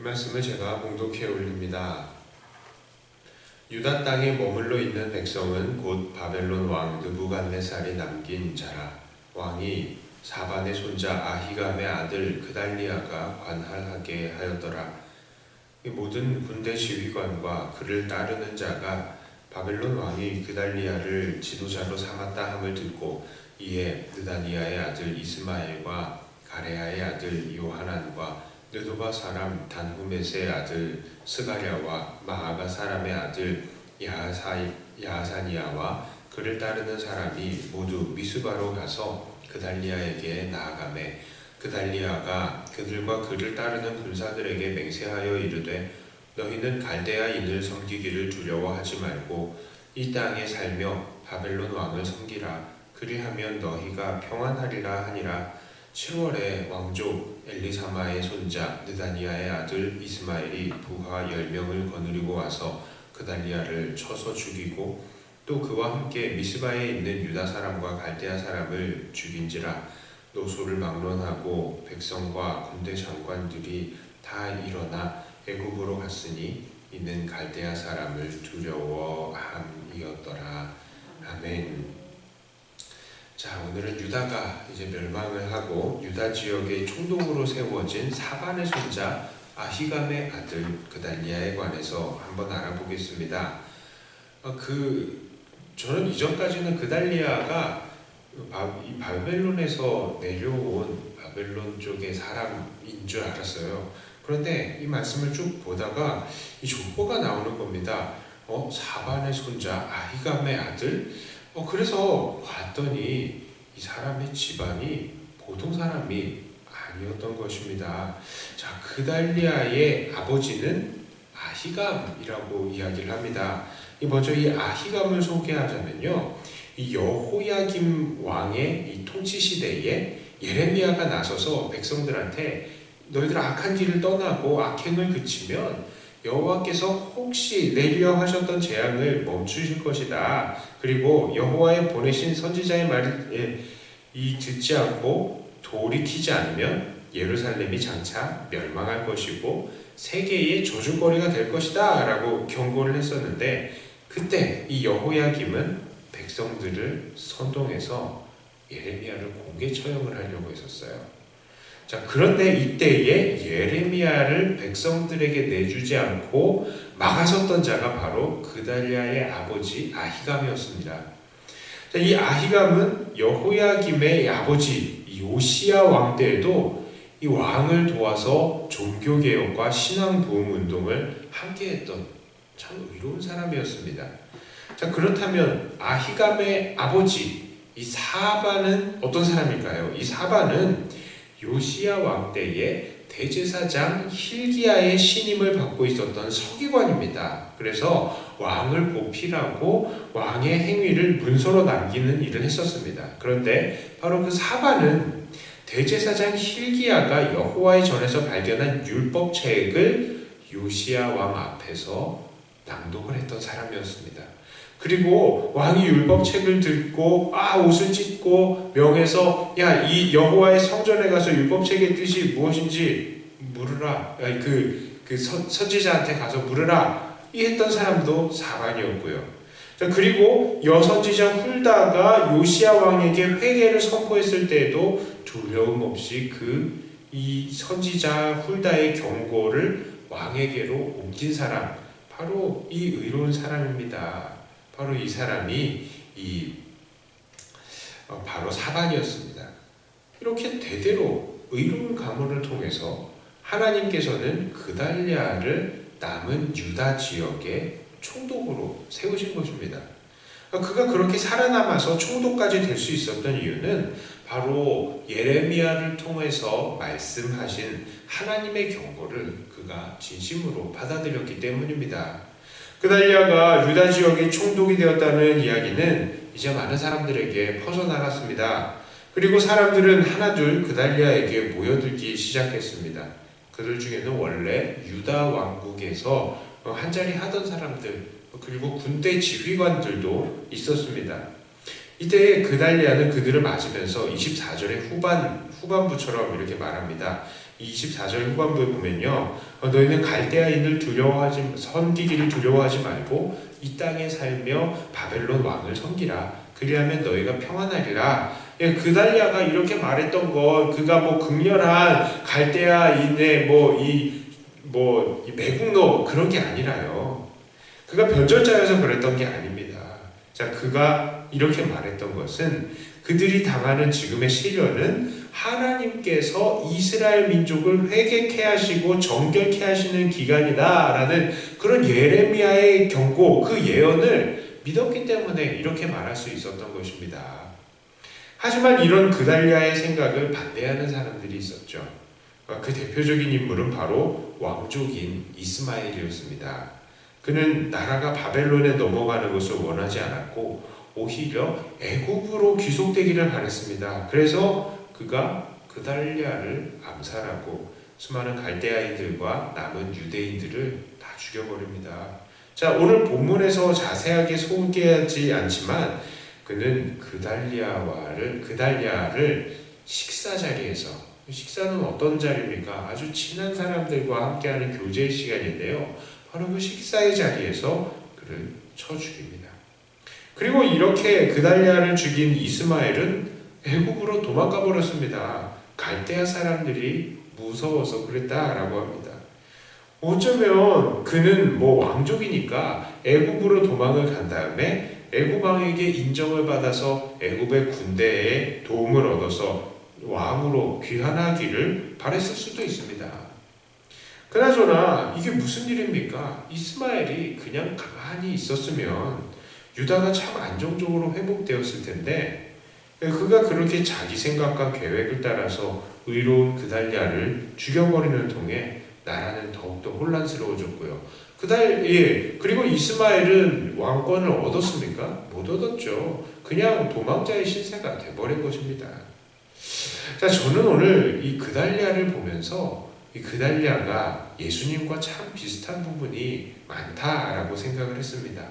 말씀을 제가 봉독해 올립니다. 유다 땅에 머물러 있는 백성은 곧 바벨론 왕 느부갓네살이 남긴 자라. 왕이 사반의 손자 아히감의 아들 그달리아가 관할하게 하였더라. 이 모든 군대 지휘관과 그를 따르는 자가 바벨론 왕이 그달리아를 지도자로 삼았다 함을 듣고 이에 느다니아의 아들 이스마엘과 가레아의 아들 요하난과 느도바 사람 단후мет의 아들 스가랴와 마아가 사람의 아들 야하사니아와 그를 따르는 사람이 모두 미스바로 가서 그달리아에게 나아가매 그달리아가 그들과 그를 따르는 군사들에게 맹세하여 이르되 너희는 갈대아인을 섬기기를 두려워하지 말고 이 땅에 살며 바벨론 왕을 섬기라. 그리하면 너희가 평안하리라 하니라. 7월에 왕족 엘리사마의 손자 느다니아의 아들 이스마엘이 부하 10명을 거느리고 와서 그달리아를 쳐서 죽이고 또 그와 함께 미스바에 있는 유다 사람과 갈대아 사람을 죽인지라. 노소를 막론하고 백성과 군대 장관들이 다 일어나 애굽으로 갔으니 이는 갈대아 사람을 두려워함이었더라. 아멘. 자, 오늘은 유다가 이제 멸망을 하고 유다 지역의 총독으로 세워진 사반의 손자 아히감의 아들 그달리아에 관해서 한번 알아보겠습니다. 저는 이전까지는 그달리아가 이 바벨론에서 내려온 바벨론 쪽의 사람인 줄 알았어요. 그런데 이 말씀을 쭉 보다가 이 족보가 나오는 겁니다. 사반의 손자 아히감의 아들? 그래서 봤더니 이 사람의 집안이 보통 사람이 아니었던 것입니다. 자, 그달리아의 아버지는 아히감이라고 이야기를 합니다. 먼저 이 아히감을 소개하자면요, 이 여호야김 왕의 이 통치 시대에 예레미야가 나서서 백성들한테 너희들 악한 길을 떠나고 악행을 그치면 여호와께서 혹시 내리려 하셨던 재앙을 멈추실 것이다. 그리고 여호와의 보내신 선지자의 말을 듣지 않고 돌이키지 않으면 예루살렘이 장차 멸망할 것이고 세계의 저주거리가 될 것이다 라고 경고를 했었는데, 그때 이 여호야김은 백성들을 선동해서 예레미야를 공개 처형을 하려고 했었어요. 자, 그런데 이때에 예레미야를 백성들에게 내주지 않고 막아섰던 자가 바로 그달리아의 아버지 아히감이었습니다. 자, 이 아히감은 여호야김의 아버지 요시야 왕 때에도 이 왕을 도와서 종교개혁과 신앙부흥운동을 함께했던 참 의로운 사람이었습니다. 자, 그렇다면 아히감의 아버지 이 사반은 어떤 사람일까요? 이 사반은 요시야 왕 때에 대제사장 힐기야의 신임을 받고 있었던 서기관입니다. 그래서 왕을 보필하고 왕의 행위를 문서로 남기는 일을 했었습니다. 그런데 바로 그 사반은 대제사장 힐기야가 여호와의 전에서 발견한 율법책을 요시야 왕 앞에서 낭독을 했던 사람이었습니다. 그리고 왕이 율법책을 듣고 옷을 찢고 명해서 이 여호와의 성전에 가서 율법책의 뜻이 무엇인지 물으라. 선지자한테 가서 물으라. 이 했던 사람도 사반이었고요. 그리고 여선지자 훌다가 요시야 왕에게 회개를 선포했을 때에도 두려움 없이 이 선지자 훌다의 경고를 왕에게로 옮긴 사람, 바로 이 의로운 사람입니다. 바로 이 사람이 바로 사반이었습니다. 이렇게 대대로 의로운 가문을 통해서 하나님께서는 그달리아를 남은 유다 지역의 총독으로 세우신 것입니다. 그가 그렇게 살아남아서 총독까지 될 수 있었던 이유는 바로 예레미야를 통해서 말씀하신 하나님의 경고를 그가 진심으로 받아들였기 때문입니다. 그달리아가 유다 지역의 총독이 되었다는 이야기는 이제 많은 사람들에게 퍼져나갔습니다. 그리고 사람들은 하나둘 그달리아에게 모여들기 시작했습니다. 그들 중에는 원래 유다 왕국에서 한자리 하던 사람들, 그리고 군대 지휘관들도 있었습니다. 이때 그달리아는 그들을 맞으면서 24절의 후반부처럼 이렇게 말합니다. 24절 후반부에 보면요, 너희는 갈대아인을 섬기기를 두려워하지 말고 이 땅에 살며 바벨론 왕을 섬기라. 그리하면 너희가 평안하리라. 예, 그달리아가 이렇게 말했던 건 그가 극렬한 갈대아인의 이 매국노 그런 게 아니라요. 그가 변절자여서 그랬던 게 아닙니다. 자, 그가 이렇게 말했던 것은 그들이 당하는 지금의 시련은 하나님께서 이스라엘 민족을 회개케 하시고 정결케 하시는 기간이다라는 그런 예레미야의 경고, 그 예언을 믿었기 때문에 이렇게 말할 수 있었던 것입니다. 하지만 이런 그달리아의 생각을 반대하는 사람들이 있었죠. 그 대표적인 인물은 바로 왕족인 이스마엘이었습니다. 그는 나라가 바벨론에 넘어가는 것을 원하지 않았고 오히려 애굽으로 귀속되기를 바랬습니다. 그래서 그가 그달리아를 암살하고 수많은 갈대아인들과 남은 유대인들을 다 죽여버립니다. 자, 오늘 본문에서 자세하게 소개하지 않지만 그는 그달리아를 식사 자리에서, 식사는 어떤 자리입니까? 아주 친한 사람들과 함께하는 교제 시간인데요. 바로 그 식사의 자리에서 그를 쳐 죽입니다. 그리고 이렇게 그달리아를 죽인 이스마엘은 애굽으로 도망가 버렸습니다. 갈대아 사람들이 무서워서 그랬다라고 합니다. 어쩌면 그는 왕족이니까 애굽으로 도망을 간 다음에 애굽 왕에게 인정을 받아서 애굽의 군대에 도움을 얻어서 왕으로 귀환하기를 바랬을 수도 있습니다. 그나저나 이게 무슨 일입니까? 이스마엘이 그냥 가만히 있었으면 유다가 참 안정적으로 회복되었을 텐데 그가 그렇게 자기 생각과 계획을 따라서 의로운 그달리아를 죽여버리는 통에 나라는 더욱더 혼란스러워졌고요. 그리고 이스마엘은 왕권을 얻었습니까? 못 얻었죠. 그냥 도망자의 신세가 돼버린 것입니다. 자, 저는 오늘 이 그달리아를 보면서 이 그달리아가 예수님과 참 비슷한 부분이 많다라고 생각을 했습니다.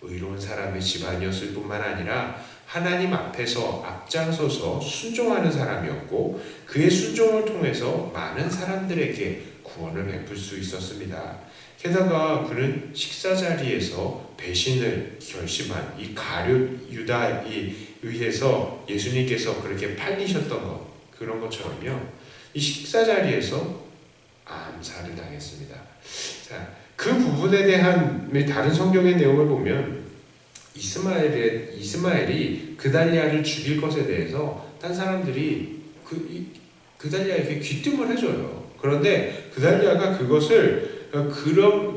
의로운 사람의 집안이었을 뿐만 아니라 하나님 앞에서 앞장서서 순종하는 사람이었고 그의 순종을 통해서 많은 사람들에게 구원을 베풀 수 있었습니다. 게다가 그는 식사 자리에서 배신을 결심한 이 가룟 유다에 의해서 예수님께서 그렇게 팔리셨던 것, 그런 것처럼요, 이 식사 자리에서 암살을 당했습니다. 자, 그 부분에 대한 다른 성경의 내용을 보면 이스마엘이 그달리아를 죽일 것에 대해서 딴 사람들이 그달리아에게 귀뜸을 해줘요. 그런데 그달리아가 그것을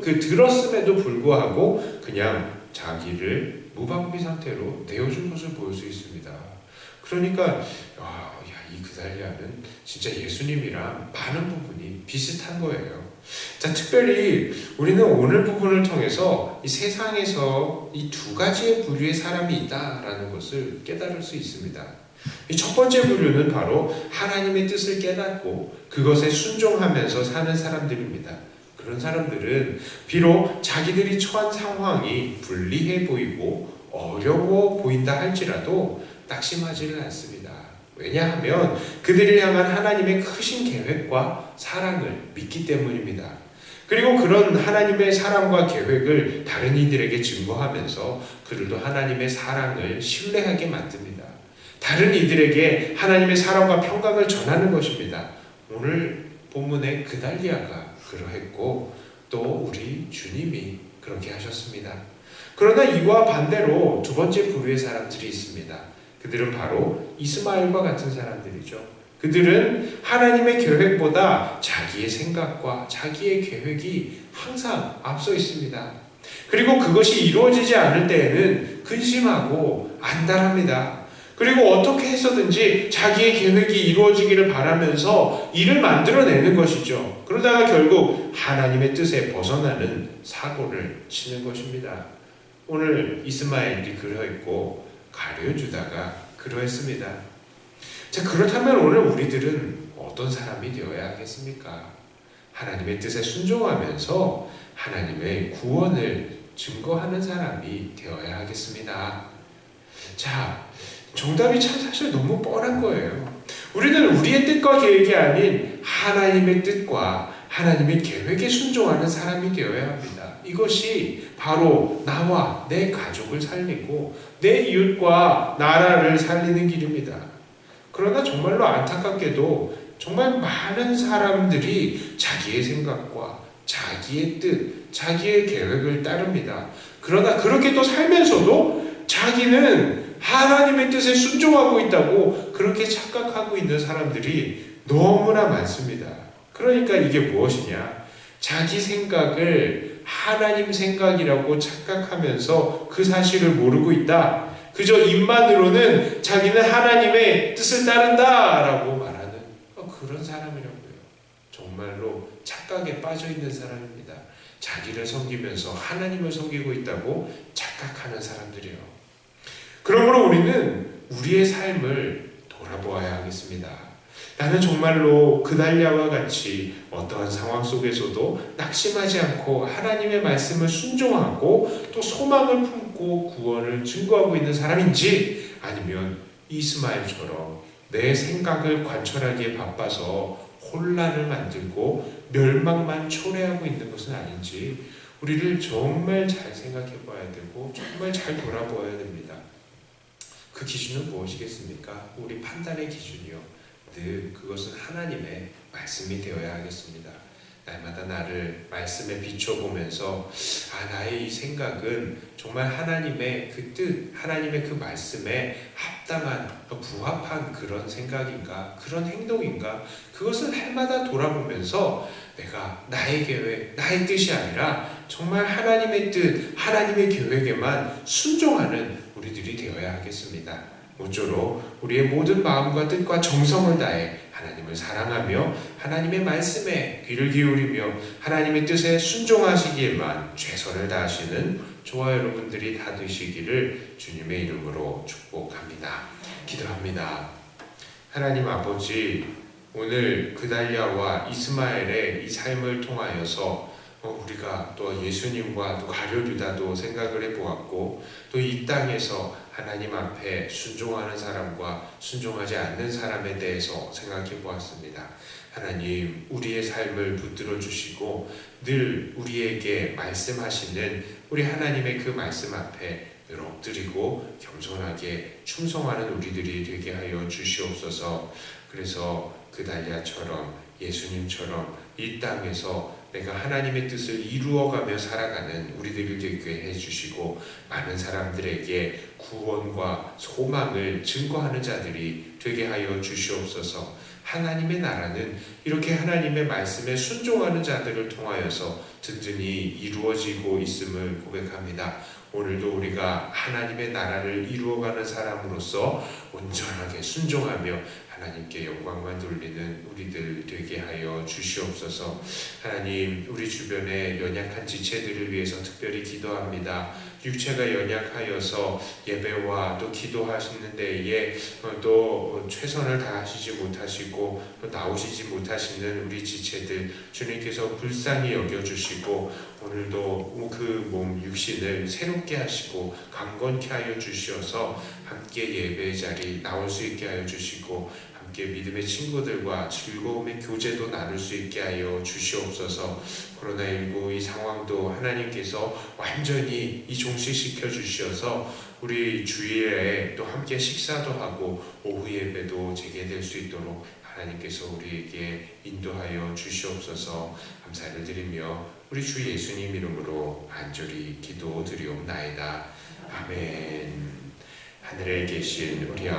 들었음에도 불구하고 그냥 자기를 무방비 상태로 내어준 것을 볼 수 있습니다. 그러니까 이 그달리아는 진짜 예수님이랑 많은 부분이 비슷한 거예요. 자, 특별히 우리는 오늘 부분을 통해서 이 세상에서 이 두 가지의 부류의 사람이 있다라는 것을 깨달을 수 있습니다. 이 첫 번째 부류는 바로 하나님의 뜻을 깨닫고 그것에 순종하면서 사는 사람들입니다. 그런 사람들은 비록 자기들이 처한 상황이 불리해 보이고 어려워 보인다 할지라도 낙심하지는 않습니다. 왜냐하면 그들을 향한 하나님의 크신 계획과 사랑을 믿기 때문입니다. 그리고 그런 하나님의 사랑과 계획을 다른 이들에게 증거하면서 그들도 하나님의 사랑을 신뢰하게 만듭니다. 다른 이들에게 하나님의 사랑과 평강을 전하는 것입니다. 오늘 본문의 그달리아가 그러했고 또 우리 주님이 그렇게 하셨습니다. 그러나 이와 반대로 두 번째 부류의 사람들이 있습니다. 그들은 바로 이스마엘과 같은 사람들이죠. 그들은 하나님의 계획보다 자기의 생각과 자기의 계획이 항상 앞서 있습니다. 그리고 그것이 이루어지지 않을 때에는 근심하고 안달합니다. 그리고 어떻게 해서든지 자기의 계획이 이루어지기를 바라면서 일을 만들어내는 것이죠. 그러다가 결국 하나님의 뜻에 벗어나는 사고를 치는 것입니다. 오늘 이스마엘이 그러했고 가룟 유다가 그러했습니다. 자, 그렇다면 오늘 우리들은 어떤 사람이 되어야 하겠습니까? 하나님의 뜻에 순종하면서 하나님의 구원을 증거하는 사람이 되어야 하겠습니다. 자, 정답이 참 사실 너무 뻔한 거예요. 우리는 우리의 뜻과 계획이 아닌 하나님의 뜻과 하나님의 계획에 순종하는 사람이 되어야 합니다. 이것이 바로 나와 내 가족을 살리고 내 이웃과 나라를 살리는 길입니다. 그러나 정말로 안타깝게도 정말 많은 사람들이 자기의 생각과 자기의 뜻, 자기의 계획을 따릅니다. 그러나 그렇게 또 살면서도 자기는 하나님의 뜻에 순종하고 있다고 그렇게 착각하고 있는 사람들이 너무나 많습니다. 그러니까 이게 무엇이냐? 자기 생각을 하나님 생각이라고 착각하면서 그 사실을 모르고 있다. 그저 입만으로는 자기는 하나님의 뜻을 따른다라고 말하는 그런 사람이라고요. 정말로 착각에 빠져 있는 사람입니다. 자기를 섬기면서 하나님을 섬기고 있다고 착각하는 사람들이요. 그러므로 우리는 우리의 삶을 돌아보아야 하겠습니다. 나는 정말로 그달랴와 같이 어떠한 상황 속에서도 낙심하지 않고 하나님의 말씀을 순종하고 또 소망을 품고 구원을 증거하고 있는 사람인지, 아니면 이스마엘처럼 내 생각을 관철하기에 바빠서 혼란을 만들고 멸망만 초래하고 있는 것은 아닌지 우리를 정말 잘 생각해 봐야 되고 정말 잘 돌아보아야 됩니다. 그 기준은 무엇이겠습니까? 우리 판단의 기준이요. 늘 그것은 하나님의 말씀이 되어야 하겠습니다. 날마다 나를 말씀에 비춰보면서 나의 이 생각은 정말 하나님의 그 뜻, 하나님의 그 말씀에 합당한, 부합한 그런 생각인가, 그런 행동인가, 그것을 해마다 돌아보면서 내가 나의 계획, 나의 뜻이 아니라 정말 하나님의 뜻, 하나님의 계획에만 순종하는 우리들이 되어야 하겠습니다. 모쪼록 우리의 모든 마음과 뜻과 정성을 다해 하나님을 사랑하며 하나님의 말씀에 귀를 기울이며 하나님의 뜻에 순종하시기에만 최선을 다하시는 저와 여러분들이 다 되시기를 주님의 이름으로 축복합니다. 기도합니다. 하나님 아버지, 오늘 그달랴와 이스마엘의 이 삶을 통하여서 우리가 또 예수님과 또 가룟 유다도 생각을 해보았고, 또 이 땅에서 하나님 앞에 순종하는 사람과 순종하지 않는 사람에 대해서 생각해 보았습니다. 하나님, 우리의 삶을 붙들어 주시고 늘 우리에게 말씀하시는 우리 하나님의 그 말씀 앞에 늘 엎드리고 겸손하게 충성하는 우리들이 되게 하여 주시옵소서. 그래서 그달랴처럼 예수님처럼 이 땅에서 내가 하나님의 뜻을 이루어가며 살아가는 우리들이 되게 해주시고 많은 사람들에게 구원과 소망을 증거하는 자들이 되게 하여 주시옵소서. 하나님의 나라는 이렇게 하나님의 말씀에 순종하는 자들을 통하여서 든든히 이루어지고 있음을 고백합니다. 오늘도 우리가 하나님의 나라를 이루어가는 사람으로서 온전하게 순종하며 하나님께 영광만 돌리는 우리들 되게 하여 주시옵소서. 하나님, 우리 주변에 연약한 지체들을 위해서 특별히 기도합니다. 육체가 연약하여서 예배와 또 기도하시는 데에 또 최선을 다하시지 못하시고 또 나오시지 못하시는 우리 지체들 주님께서 불쌍히 여겨주시고 오늘도 그 몸 육신을 새롭게 하시고 강건케 하여 주시어서 함께 예배의 자리 나올 수 있게 하여 주시고 함께 믿음의 친구들과 즐거움의 교제도 나눌 수 있게 하여 주시옵소서. 코로나19 이 상황도 하나님께서 완전히 종식시켜 주셔서 우리 주일에 또 함께 식사도 하고 오후 예배도 재개될 수 있도록 하나님께서 우리에게 인도하여 주시옵소서. 감사를 드리며 우리 주 예수님 이름으로 간절히 기도드리옵나이다. 아멘. 하늘에 계신 우리